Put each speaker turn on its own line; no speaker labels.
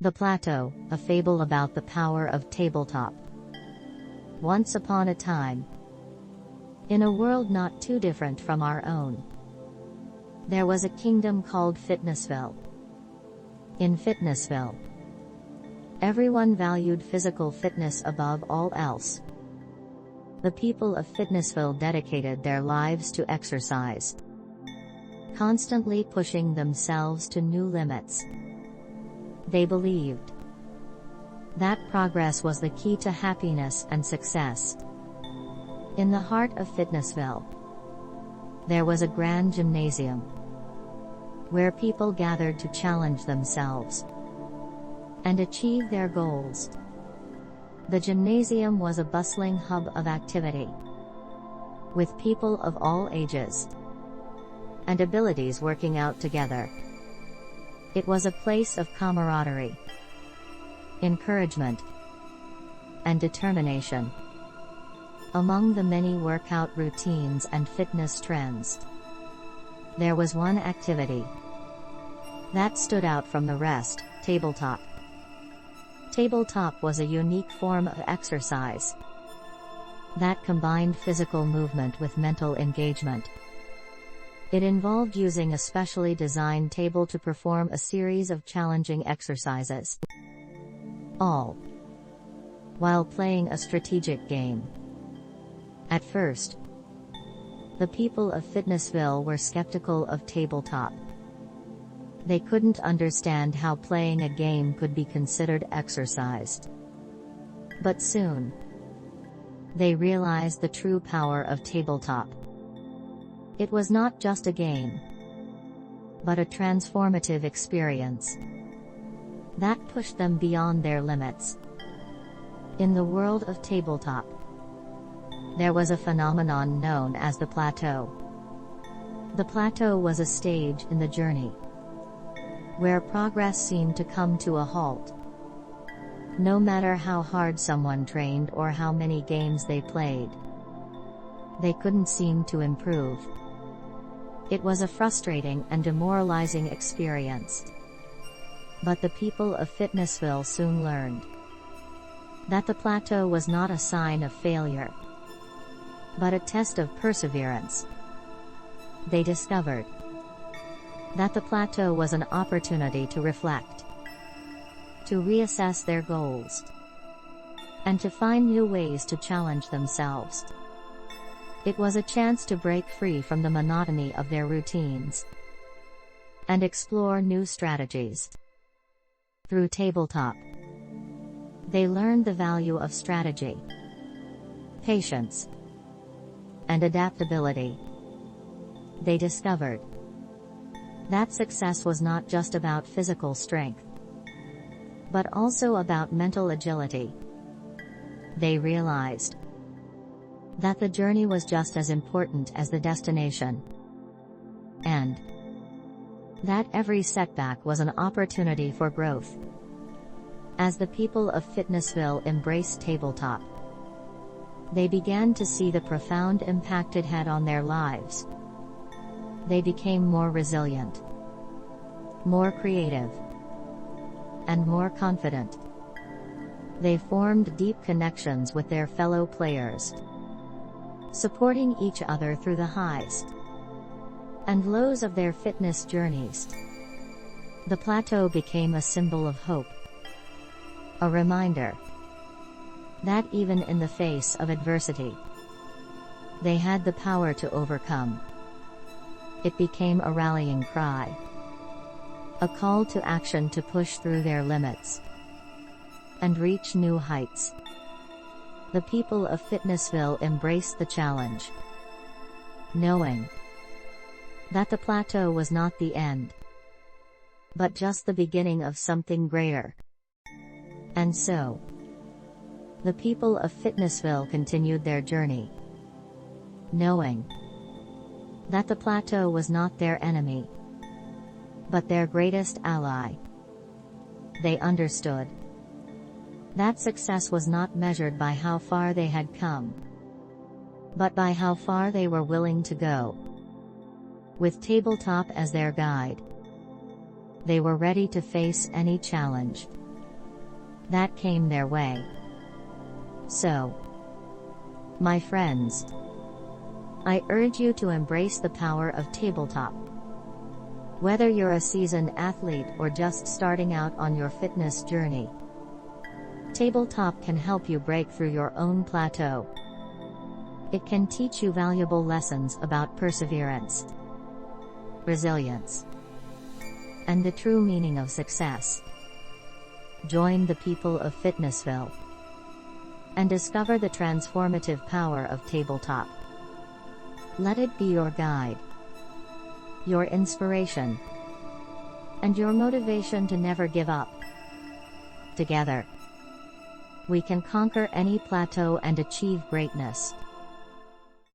The Plateau, a fable about the power of tabletop. Once upon a time, in a world not too different from our own, there was a kingdom called Fitnessville. In Fitnessville, everyone valued physical fitness above all else. The people of Fitnessville dedicated their lives to exercise, constantly pushing themselves to new limits. They believed that progress was the key to happiness and success. In the heart of Fitnessville, there was a grand gymnasium, where people gathered to challenge themselves and achieve their goals. The gymnasium was a bustling hub of activity, with people of all ages and abilities working out together. It was a place of camaraderie, encouragement, and determination. Among the many workout routines and fitness trends, there was one activity that stood out from the rest: tabletop. Tabletop was a unique form of exercise that combined physical movement with mental engagement. It involved using a specially designed table to perform a series of challenging exercises, all while playing a strategic game. At first, the people of Fitnessville were skeptical of tabletop. They couldn't understand how playing a game could be considered exercise. But soon, they realized the true power of tabletop. It was not just a game, but a transformative experience that pushed them beyond their limits. In the world of tabletop, there was a phenomenon known as the Plateau. The Plateau was a stage in the journey where progress seemed to come to a halt. No matter how hard someone trained or how many games they played, they couldn't seem to improve. It was a frustrating and demoralizing experience. But the people of Fitnessville soon learned that the plateau was not a sign of failure, but a test of perseverance. They discovered that the plateau was an opportunity to reflect, to reassess their goals, and to find new ways to challenge themselves. It was a chance to break free from the monotony of their routines and explore new strategies. Through tabletop, they learned the value of strategy, patience, and adaptability. They discovered that success was not just about physical strength, but also about mental agility. They realized that the journey was just as important as the destination, and that every setback was an opportunity for growth. As the people of Fitnessville embraced tabletop, they began to see the profound impact it had on their lives. They became more resilient, more creative, and more confident. They formed deep connections with their fellow players, supporting each other through the highs and lows of their fitness journeys. The plateau became a symbol of hope, a reminder that even in the face of adversity, they had the power to overcome. It became a rallying cry, a call to action to push through their limits and reach new heights. The people of Fitnessville embraced the challenge, knowing that the plateau was not the end, but just the beginning of something greater. And so, the people of Fitnessville continued their journey, knowing that the plateau was not their enemy, but their greatest ally. They understood that success was not measured by how far they had come, but by how far they were willing to go. With tabletop as their guide, they were ready to face any challenge, that came their way. So, my friends, I urge you to embrace the power of tabletop. Whether you're a seasoned athlete or just starting out on your fitness journey, tabletop can help you break through your own plateau. It can teach you valuable lessons about perseverance, resilience, and the true meaning of success. Join the people of Fitnessville and discover the transformative power of tabletop. Let it be your guide, your inspiration, and your motivation to never give up. Together, we can conquer any plateau and achieve greatness.